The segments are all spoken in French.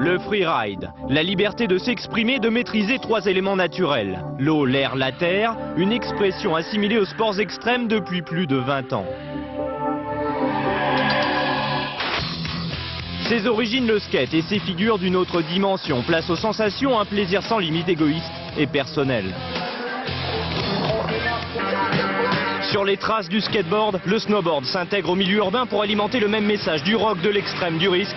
Le freeride, la liberté de s'exprimer, de maîtriser 3 éléments naturels. L'eau, l'air, la terre, une expression assimilée aux sports extrêmes depuis plus de 20 ans. Ses origines, le skate et ses figures d'une autre dimension, place aux sensations un plaisir sans limite, égoïste et personnel. Sur les traces du skateboard, le snowboard s'intègre au milieu urbain pour alimenter le même message du rock, de l'extrême, du risque.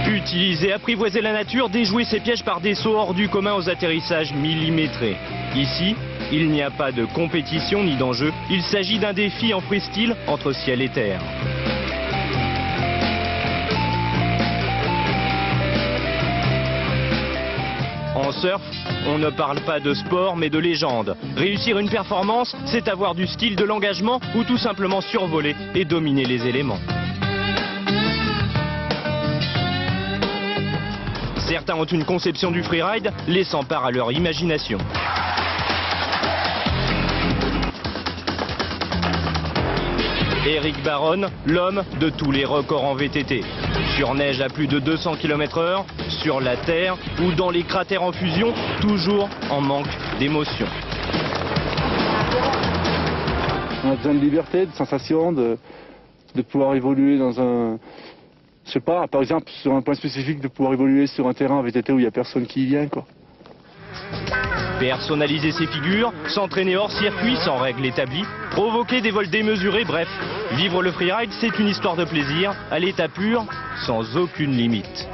Utiliser, apprivoiser la nature, déjouer ses pièges par des sauts hors du commun aux atterrissages millimétrés. Ici, il n'y a pas de compétition ni d'enjeu, il s'agit d'un défi en freestyle entre ciel et terre. En surf, on ne parle pas de sport mais de légende. Réussir une performance, c'est avoir du style, de l'engagement ou tout simplement survoler et dominer les éléments. Certains ont une conception du freeride, laissant part à leur imagination. Eric Baron, l'homme de tous les records en VTT. Sur neige à plus de 200 km/h, sur la terre ou dans les cratères en fusion, toujours en manque d'émotion. On a besoin de liberté, de sensation, de pouvoir évoluer dans un... Je sais pas, par exemple, sur un point spécifique, de pouvoir évoluer sur un terrain en VTT où il n'y a personne qui y vient, quoi. Personnaliser ses figures, s'entraîner hors circuit sans règles établies, provoquer des vols démesurés, bref, vivre le freeride, c'est une histoire de plaisir, à l'état pur, sans aucune limite.